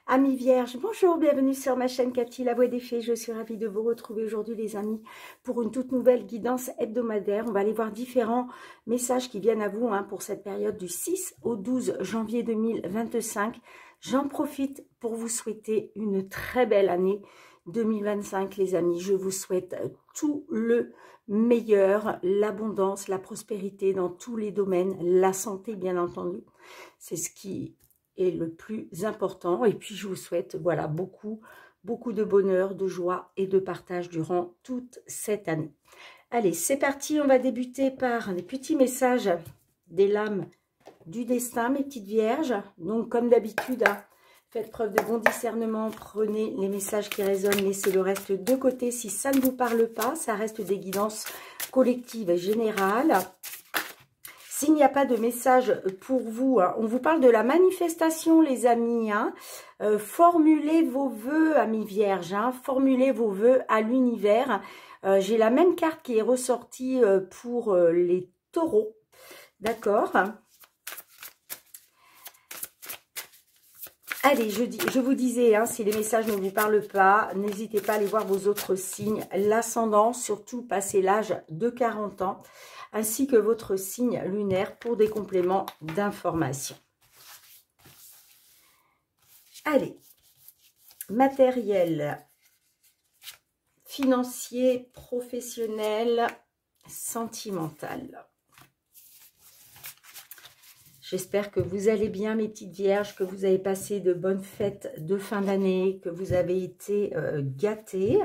Amis vierges, bonjour, bienvenue sur ma chaîne Cathy, la voix des fées. Je suis ravie de vous retrouver aujourd'hui les amis pour une toute nouvelle guidance hebdomadaire. On va aller voir différents messages qui viennent à vous pour cette période du 6 au 12 janvier 2025. J'en profite pour vous souhaiter une très belle année 2025 les amis. Je vous souhaite tout le meilleur, l'abondance, la prospérité dans tous les domaines, la santé bien entendu. C'est ce qui est le plus important. Et puis je vous souhaite voilà beaucoup de bonheur, de joie et de partage durant toute cette année. Allez, c'est parti, on va débuter par les petits messages des lames du destin, mes petites vierges. Donc comme d'habitude, faites preuve de bon discernement, prenez les messages qui résonnent, laissez le reste de côté si ça ne vous parle pas. Ça reste des guidances collectives et générales. S'il n'y a pas de message pour vous, on vous parle de la manifestation, les amis. Formulez vos vœux, amis vierges. Formulez vos vœux à l'univers. J'ai la même carte qui est ressortie pour les taureaux. D'accord. Allez, je vous disais, si les messages ne vous parlent pas, n'hésitez pas à aller voir vos autres signes. L'ascendant, surtout passé l'âge de 40 ans. Ainsi que votre signe lunaire pour des compléments d'information. Allez, matériel, financier, professionnel, sentimental. J'espère que vous allez bien mes petites vierges, que vous avez passé de bonnes fêtes de fin d'année, que vous avez été gâtés.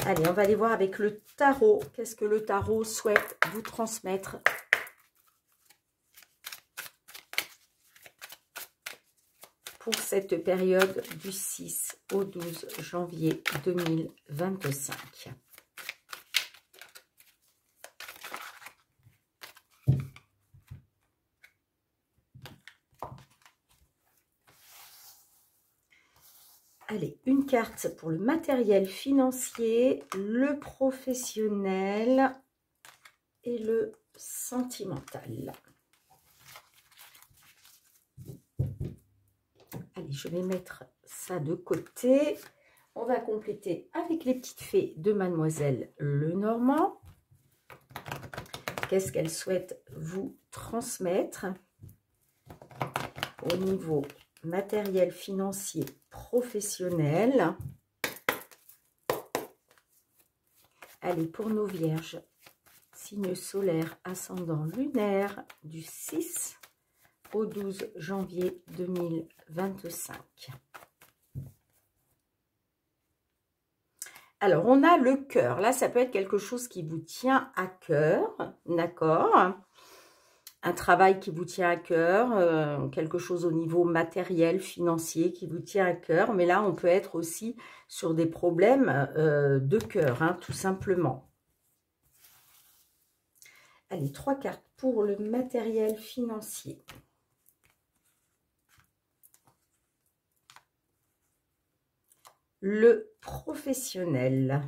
Allez, on va aller voir avec le tarot. Qu'est-ce que le tarot souhaite vous transmettre? Pour cette période du 6 au 12 janvier 2025. Allez, une carte pour le matériel financier, le professionnel et le sentimental. Allez, je vais mettre ça de côté. On va compléter avec les petites fées de Mademoiselle Lenormand. Qu'est-ce qu'elle souhaite vous transmettre au niveau matériel financier professionnel? Allez, pour nos vierges, signe solaire, ascendant lunaire du 6 au 12 janvier 2025. Alors, on a le cœur. Là, ça peut être quelque chose qui vous tient à cœur, d'accord? Un travail qui vous tient à cœur, quelque chose au niveau matériel, financier qui vous tient à cœur. Mais là, on peut être aussi sur des problèmes de cœur, tout simplement. Allez, 3 cartes pour le matériel financier. Le professionnel.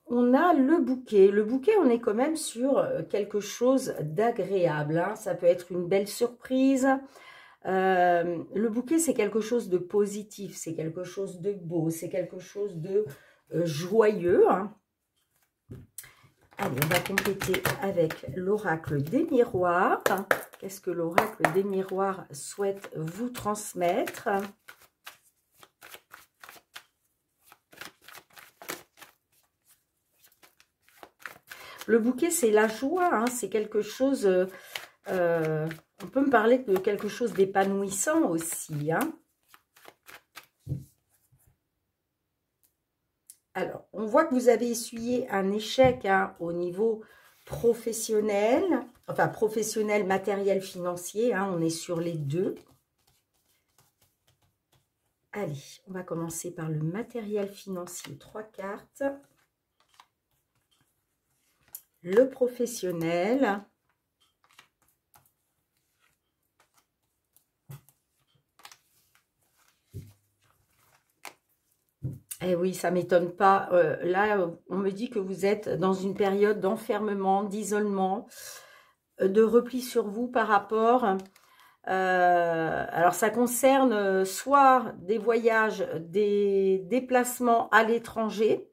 On a le bouquet. Le bouquet, on est quand même sur quelque chose d'agréable. Ça peut être une belle surprise. Le bouquet, c'est quelque chose de positif. C'est quelque chose de beau. C'est quelque chose de joyeux. Allez, on va compléter avec l'oracle des miroirs. Qu'est-ce que l'oracle des miroirs souhaite vous transmettre? Le bouquet, c'est la joie, c'est quelque chose, on peut me parler de quelque chose d'épanouissant aussi. Alors, on voit que vous avez essuyé un échec au niveau professionnel, enfin professionnel, matériel, financier, on est sur les deux. Allez, on va commencer par le matériel financier, 3 cartes. Le professionnel. Eh oui, ça m'étonne pas. Là, on me dit que vous êtes dans une période d'enfermement, d'isolement, de repli sur vous par rapport... alors, ça concerne soit des voyages, des déplacements à l'étranger.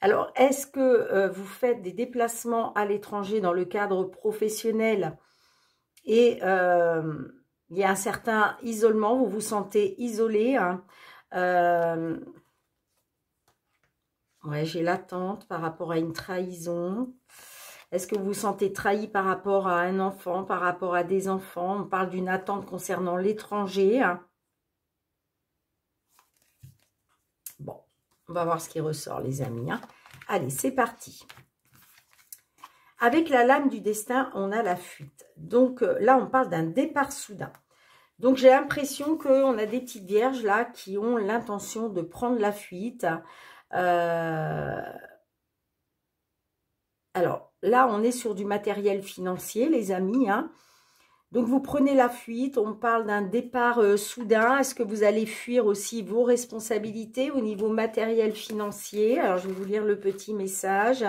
Alors, est-ce que vous faites des déplacements à l'étranger dans le cadre professionnel et il y a un certain isolement, vous vous sentez isolé, hein, ouais, j'ai l'attente par rapport à une trahison. Est-ce que vous vous sentez trahi par rapport à un enfant, par rapport à des enfants? On parle d'une attente concernant l'étranger. Bon, on va voir ce qui ressort, les amis. Allez, c'est parti. Avec la lame du destin, on a la fuite. Donc là, on parle d'un départ soudain. Donc j'ai l'impression qu'on a des petites vierges là qui ont l'intention de prendre la fuite. Alors là, on est sur du matériel financier, les amis. Donc vous prenez la fuite, on parle d'un départ soudain. Est-ce que vous allez fuir aussi vos responsabilités au niveau matériel financier? Alors je vais vous lire le petit message.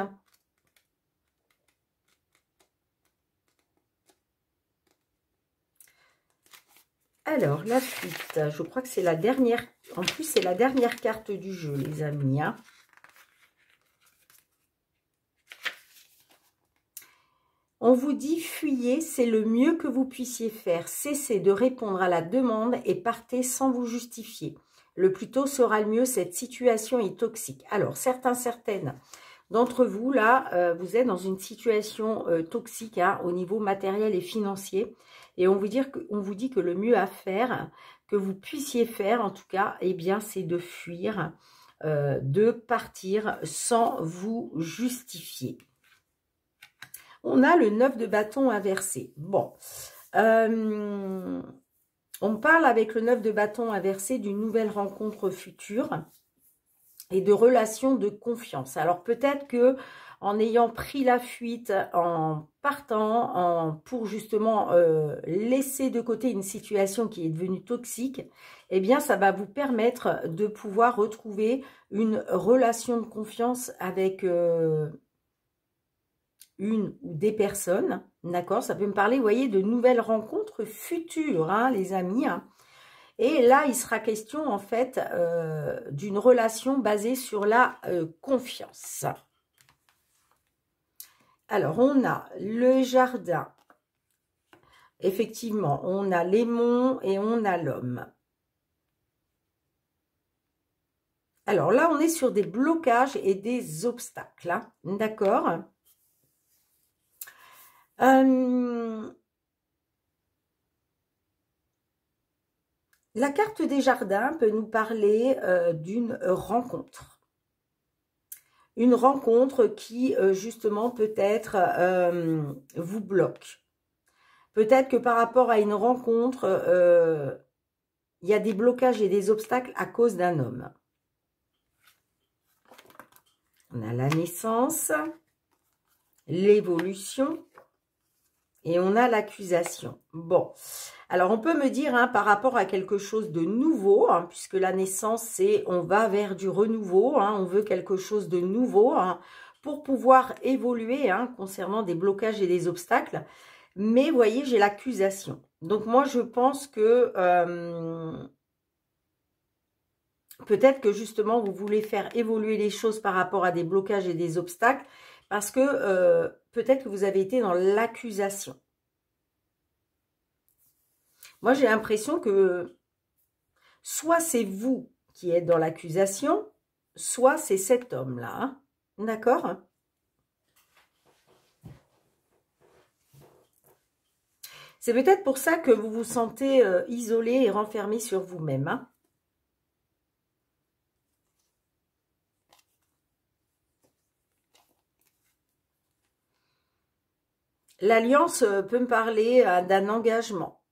Alors, la fuite, je crois que c'est la dernière, en plus c'est la dernière carte du jeu, les amis. On vous dit, fuyez, c'est le mieux que vous puissiez faire. Cessez de répondre à la demande et partez sans vous justifier. Le plus tôt sera le mieux, cette situation est toxique. Alors, certaines d'entre vous, là, vous êtes dans une situation toxique au niveau matériel et financier. Et on vous dit que le mieux à faire, que vous puissiez faire en tout cas, eh bien, c'est de fuir, de partir sans vous justifier. On a le 9 de bâton inversé. Bon, on parle avec le 9 de bâton inversé d'une nouvelle rencontre future et de relations de confiance. Alors peut-être que en ayant pris la fuite, en partant, pour justement laisser de côté une situation qui est devenue toxique, eh bien ça va vous permettre de pouvoir retrouver une relation de confiance avec une ou des personnes, d'accord? Ça peut me parler, vous voyez, de nouvelles rencontres futures, les amis. Et là, il sera question, en fait, d'une relation basée sur la confiance. Alors, on a le jardin. Effectivement, on a l'aimant et on a l'homme. Alors là, on est sur des blocages et des obstacles, d'accord? La carte des jardins peut nous parler d'une rencontre. Une rencontre qui, justement, peut-être vous bloque. Peut-être que par rapport à une rencontre, il y a des blocages et des obstacles à cause d'un homme. On a la naissance, l'évolution et on a l'accusation. Bon, alors on peut me dire par rapport à quelque chose de nouveau, puisque la naissance c'est on va vers du renouveau, on veut quelque chose de nouveau pour pouvoir évoluer concernant des blocages et des obstacles. Mais vous voyez, j'ai l'accusation. Donc moi je pense que peut-être que justement vous voulez faire évoluer les choses par rapport à des blocages et des obstacles, parce que peut-être que vous avez été dans l'accusation. Moi, j'ai l'impression que soit c'est vous qui êtes dans l'accusation, soit c'est cet homme-là. D'accord? C'est peut-être pour ça que vous vous sentez isolé et renfermé sur vous-même. L'alliance peut me parler d'un engagement.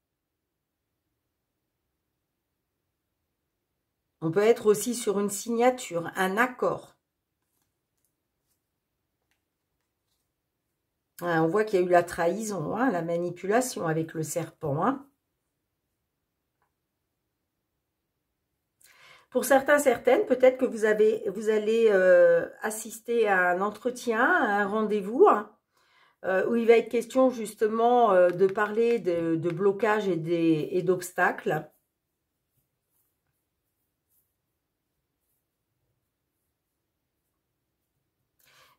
On peut être aussi sur une signature, un accord. On voit qu'il y a eu la trahison, la manipulation avec le serpent. Pour certains, certaines, peut-être que vous allez assister à un entretien, à un rendez-vous, hein, où il va être question justement de parler de blocage et d'obstacles.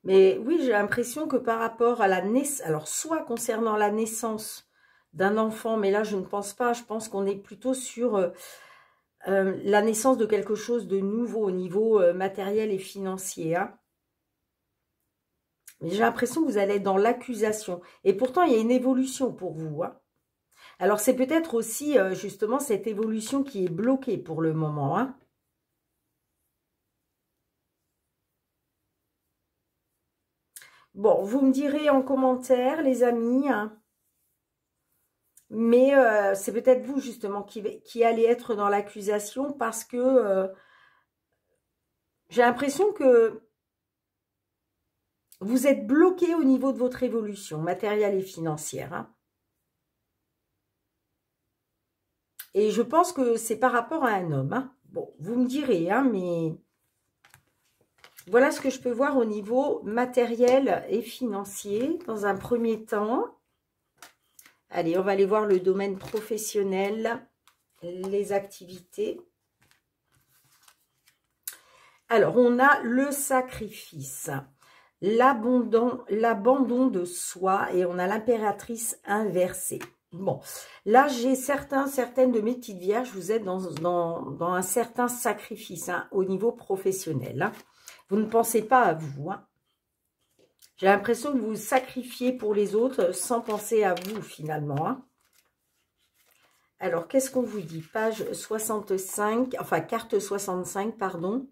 Mais oui, j'ai l'impression que par rapport à la naissance, alors soit concernant la naissance d'un enfant, mais là je ne pense pas, je pense qu'on est plutôt sur la naissance de quelque chose de nouveau au niveau matériel et financier. Hein. J'ai l'impression que vous allez être dans l'accusation. Et pourtant, il y a une évolution pour vous. Hein. Alors, c'est peut-être aussi justement cette évolution qui est bloquée pour le moment. Hein. Bon, vous me direz en commentaire, les amis. Hein. Mais c'est peut-être vous, justement, qui allez être dans l'accusation parce que j'ai l'impression que vous êtes bloqué au niveau de votre évolution matérielle et financière. Hein. Et je pense que c'est par rapport à un homme. Hein. Bon, vous me direz, hein, mais voilà ce que je peux voir au niveau matériel et financier dans un premier temps. Allez, on va aller voir le domaine professionnel, les activités. Alors, on a le sacrifice, l'abandon de soi et on a l'impératrice inversée. Bon, là, j'ai certaines de mes petites vierges, vous êtes dans un certain sacrifice hein, au niveau professionnel. Hein. Vous ne pensez pas à vous. Hein. J'ai l'impression que vous vous sacrifiez pour les autres sans penser à vous finalement. Hein. Alors, qu'est-ce qu'on vous dit? Page 65, enfin carte 65, pardon.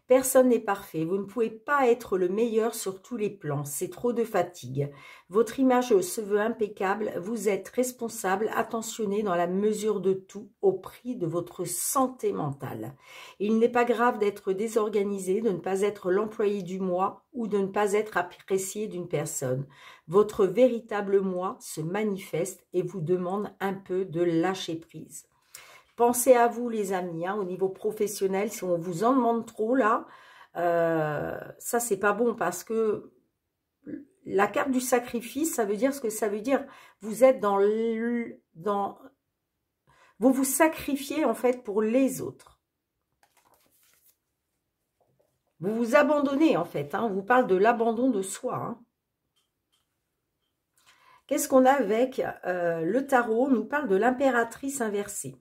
Personne n'est parfait. Vous ne pouvez pas être le meilleur sur tous les plans. C'est trop de fatigue. Votre image se veut impeccable. Vous êtes responsable, attentionné dans la mesure de tout, au prix de votre santé mentale. Il n'est pas grave d'être désorganisé, de ne pas être l'employé du mois ou de ne pas être apprécié d'une personne. Votre véritable moi se manifeste et vous demande un peu de lâcher prise. Pensez à vous, les amis, hein, au niveau professionnel. Si on vous en demande trop, là, ça, c'est pas bon parce que la carte du sacrifice, ça veut dire ce que ça veut dire. Vous êtes vous vous sacrifiez, en fait, pour les autres. Vous vous abandonnez, en fait. Hein, on vous parle de l'abandon de soi. Hein. Qu'est-ce qu'on a avec le tarot? On nous parle de l'impératrice inversée.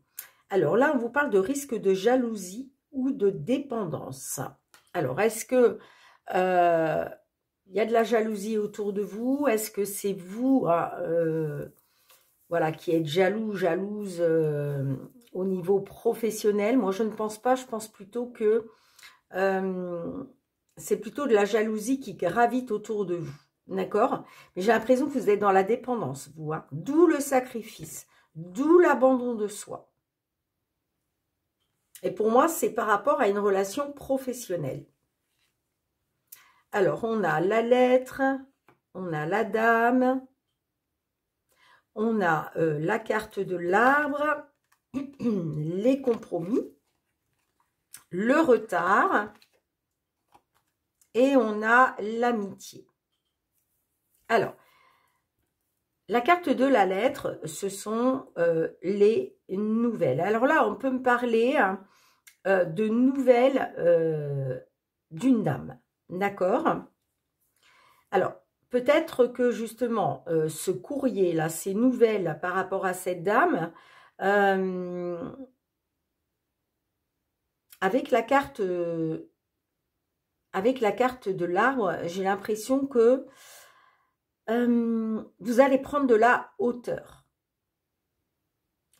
Alors là, on vous parle de risque de jalousie ou de dépendance. Alors, est-ce que il y a de la jalousie autour de vous? Est-ce que c'est vous voilà, qui êtes jalouse au niveau professionnel? Moi, je ne pense pas. Je pense plutôt que c'est plutôt de la jalousie qui gravite autour de vous. D'accord? Mais j'ai l'impression que vous êtes dans la dépendance, vous. Hein, d'où le sacrifice, d'où l'abandon de soi. Et pour moi, c'est par rapport à une relation professionnelle. Alors, on a la lettre, on a la dame, on a la carte de l'arbre, les compromis, le retard et on a l'amitié. Alors, la carte de la lettre, ce sont les nouvelles. Alors là, on peut me parler hein, de nouvelles d'une dame. D'accord? Alors, peut-être que justement, ce courrier-là, ces nouvelles par rapport à cette dame, avec la carte de l'arbre, j'ai l'impression que vous allez prendre de la hauteur.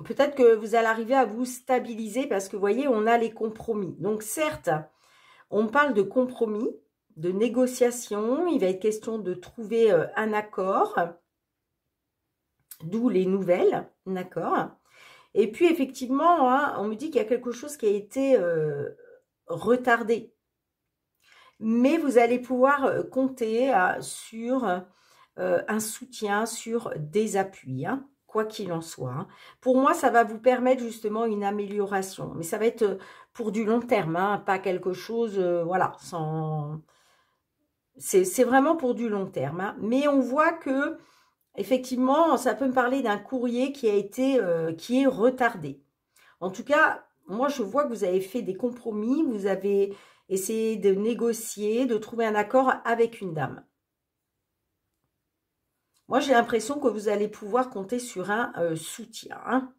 Peut-être que vous allez arriver à vous stabiliser parce que, vous voyez, on a les compromis. Donc, certes, on parle de compromis, de négociation. Il va être question de trouver un accord, d'où les nouvelles, d'accord. Et puis, effectivement, hein, on me dit qu'il y a quelque chose qui a été retardé. Mais vous allez pouvoir compter sur un soutien, sur des appuis, hein, quoi qu'il en soit. Hein. Pour moi, ça va vous permettre justement une amélioration. Mais ça va être pour du long terme, hein, pas quelque chose, voilà, sans... C'est vraiment pour du long terme, hein. Mais on voit que, effectivement, ça peut me parler d'un courrier qui a été, qui est retardé. En tout cas, moi, je vois que vous avez fait des compromis, vous avez essayé de négocier, de trouver un accord avec une dame. Moi, j'ai l'impression que vous allez pouvoir compter sur un soutien, hein.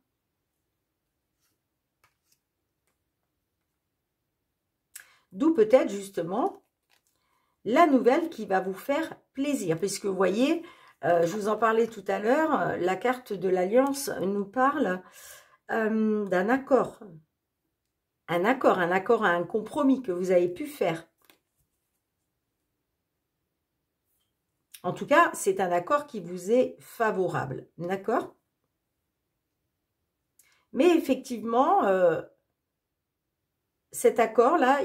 D'où peut-être, justement, la nouvelle qui va vous faire plaisir. Puisque, vous voyez, je vous en parlais tout à l'heure, la carte de l'Alliance nous parle d'un accord. Un accord, un compromis que vous avez pu faire. En tout cas, c'est un accord qui vous est favorable, d'accord? Mais effectivement, cet accord-là,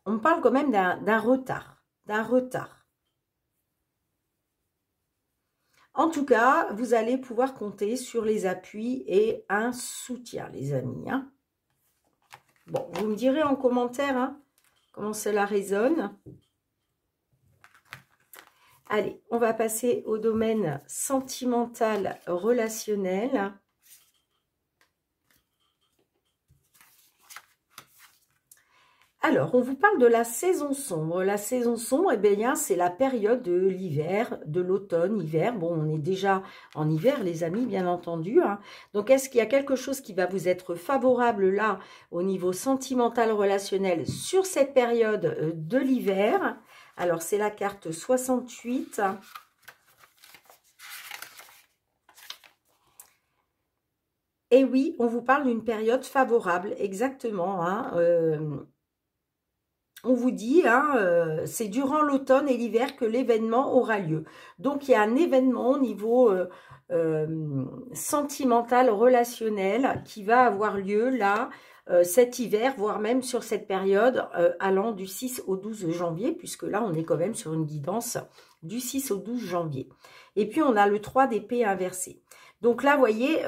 on parle quand même d'un retard, En tout cas, vous allez pouvoir compter sur les appuis et un soutien, les amis, hein. Bon, vous me direz en commentaire, hein, comment cela résonne. Allez, on va passer au domaine sentimental, relationnel. Alors, on vous parle de la saison sombre. La saison sombre, eh bien, c'est la période de l'hiver, de l'automne, hiver. Bon, on est déjà en hiver, les amis, bien entendu, hein. Donc, est-ce qu'il y a quelque chose qui va vous être favorable là, au niveau sentimental, relationnel, sur cette période de l'hiver? Alors, c'est la carte 68. Et oui, on vous parle d'une période favorable, exactement, hein. On vous dit, hein, c'est durant l'automne et l'hiver que l'événement aura lieu. Donc, il y a un événement au niveau sentimental, relationnel, qui va avoir lieu là, cet hiver, voire même sur cette période allant du 6 au 12 janvier, puisque là, on est quand même sur une guidance du 6 au 12 janvier. Et puis, on a le 3 d'épée inversé. Donc là, vous voyez,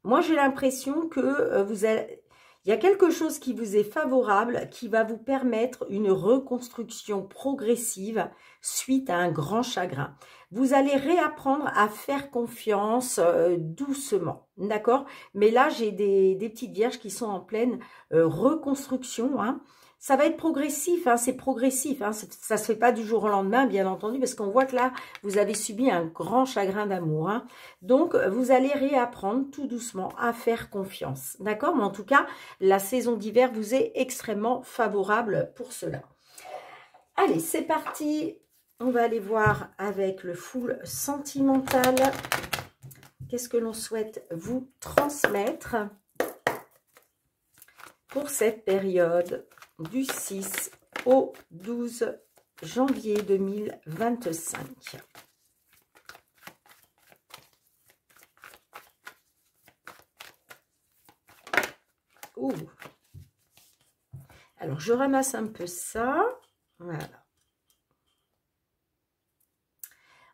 moi, j'ai l'impression que vous allez... Il y a quelque chose qui vous est favorable, qui va vous permettre une reconstruction progressive suite à un grand chagrin. Vous allez réapprendre à faire confiance doucement, d'accord? Mais là, j'ai des petites vierges qui sont en pleine reconstruction, hein. Ça va être progressif, hein, c'est progressif, hein, ça ne se fait pas du jour au lendemain, bien entendu, parce qu'on voit que là, vous avez subi un grand chagrin d'amour, hein. Donc, vous allez réapprendre tout doucement à faire confiance, d'accord? Mais en tout cas, la saison d'hiver vous est extrêmement favorable pour cela. Allez, c'est parti. On va aller voir avec le full sentimental. Qu'est-ce que l'on souhaite vous transmettre pour cette période du 6 au 12 janvier 2025. Ouh. Alors, je ramasse un peu ça. Voilà.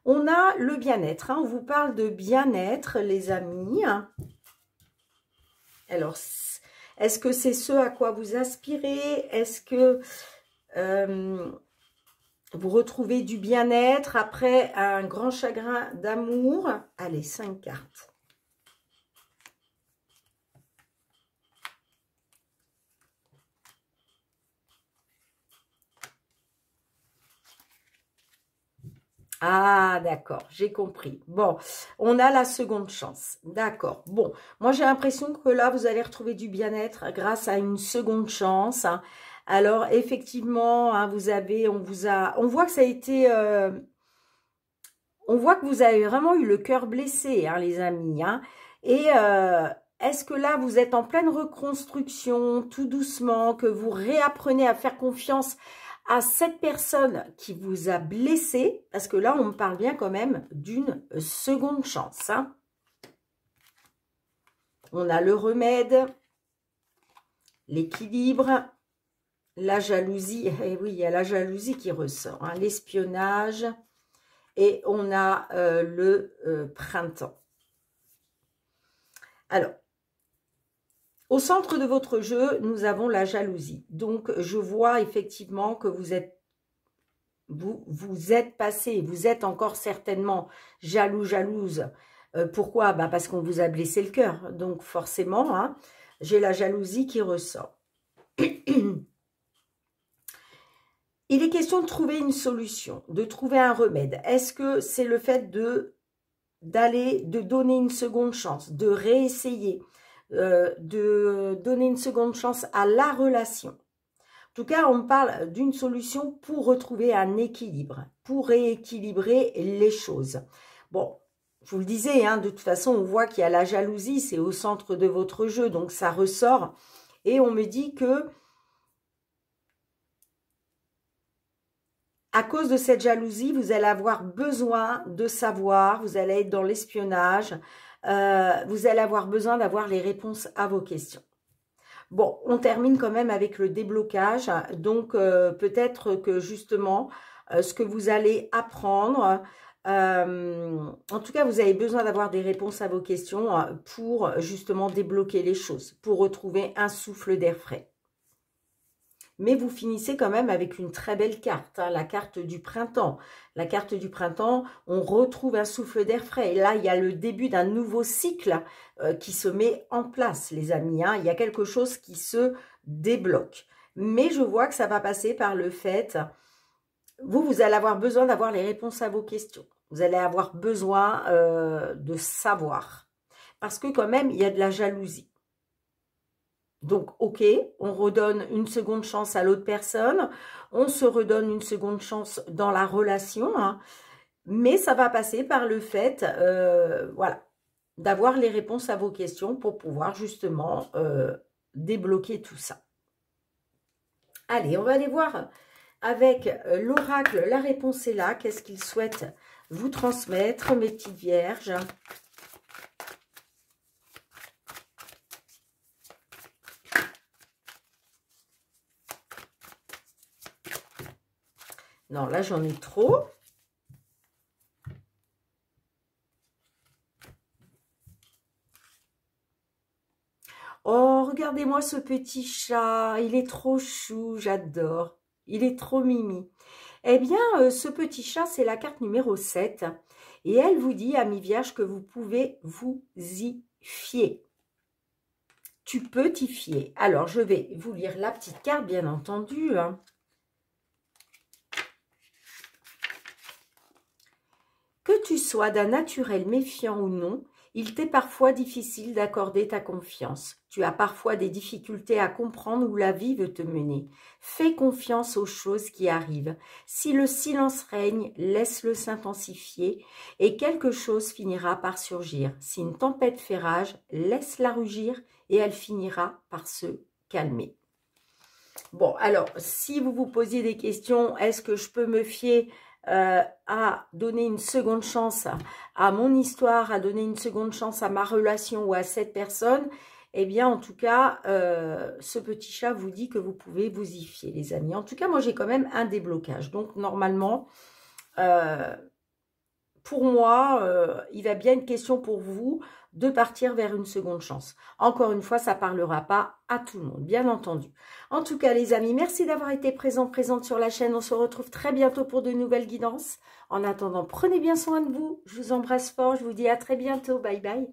On a le bien-être, hein. On vous parle de bien-être, les amis. Alors, est-ce que c'est ce à quoi vous aspirez? Est-ce que vous retrouvez du bien-être après un grand chagrin d'amour? Allez, 5 cartes. Ah, d'accord, j'ai compris. Bon, on a la seconde chance. D'accord. Bon, moi, j'ai l'impression que là, vous allez retrouver du bien-être grâce à une seconde chance, hein. Alors, effectivement, hein, on voit que ça a été... on voit que vous avez vraiment eu le cœur blessé, hein, les amis, hein. Et est-ce que là, vous êtes en pleine reconstruction, tout doucement, que vous réapprenez à faire confiance à cette personne qui vous a blessé, parce que là, on me parle bien quand même d'une seconde chance, hein. On a le remède, l'équilibre, la jalousie. Et oui, il y a la jalousie qui ressort, hein, l'espionnage. Et on a le printemps. Alors, Au centre de votre jeu, nous avons la jalousie. Donc, je vois effectivement que vous êtes passé, vous êtes encore certainement jaloux, jalouse. Pourquoi? Bah parce qu'on vous a blessé le cœur. Donc, forcément, hein, j'ai la jalousie qui ressort. Il est question de trouver une solution, de trouver un remède. Est-ce que c'est le fait de donner une seconde chance, de réessayer, de donner une seconde chance à la relation? En tout cas, on parle d'une solution pour retrouver un équilibre, pour rééquilibrer les choses. Bon, je vous le disais, hein, de toute façon, on voit qu'il y a la jalousie, c'est au centre de votre jeu, donc ça ressort. Et on me dit que à cause de cette jalousie, vous allez avoir besoin de savoir, vous allez être dans l'espionnage, vous allez avoir besoin d'avoir les réponses à vos questions. Bon, on termine quand même avec le déblocage, donc peut-être que justement, ce que vous allez apprendre, en tout cas, vous avez besoin d'avoir des réponses à vos questions pour justement débloquer les choses, pour retrouver un souffle d'air frais. Mais vous finissez quand même avec une très belle carte, hein, la carte du printemps. La carte du printemps, on retrouve un souffle d'air frais. Et là, il y a le début d'un nouveau cycle qui se met en place, les amis. Hein. Il y a quelque chose qui se débloque. Mais je vois que ça va passer par le fait, vous allez avoir besoin d'avoir les réponses à vos questions. Vous allez avoir besoin de savoir. Parce que quand même, il y a de la jalousie. Donc, ok, on redonne une seconde chance à l'autre personne, on se redonne une seconde chance dans la relation, hein, mais ça va passer par le fait, voilà, d'avoir les réponses à vos questions pour pouvoir justement débloquer tout ça. Allez, on va aller voir avec l'oracle, la réponse est là, qu'est-ce qu'il souhaite vous transmettre, mes petites vierges ? Non, là, j'en ai trop. Oh, regardez-moi ce petit chat. Il est trop chou, j'adore. Il est trop mimi. Eh bien, ce petit chat, c'est la carte numéro 7. Et elle vous dit, amis vierges, que vous pouvez vous y fier. Tu peux t'y fier. Alors, je vais vous lire la petite carte, bien entendu, hein. Que tu sois d'un naturel méfiant ou non, il t'est parfois difficile d'accorder ta confiance. Tu as parfois des difficultés à comprendre où la vie veut te mener. Fais confiance aux choses qui arrivent. Si le silence règne, laisse-le s'intensifier et quelque chose finira par surgir. Si une tempête fait rage, laisse-la rugir et elle finira par se calmer. Bon, alors, si vous vous posiez des questions, est-ce que je peux me fier à donner une seconde chance à mon histoire, à donner une seconde chance à ma relation ou à cette personne, eh bien, en tout cas, ce petit chat vous dit que vous pouvez vous y fier, les amis. En tout cas, moi, j'ai quand même un déblocage. Donc, normalement, pour moi, il va bien une question pour vous de partir vers une seconde chance. Encore une fois, ça ne parlera pas à tout le monde, bien entendu. En tout cas, les amis, merci d'avoir été présente sur la chaîne. On se retrouve très bientôt pour de nouvelles guidances. En attendant, prenez bien soin de vous. Je vous embrasse fort. Je vous dis à très bientôt. Bye bye.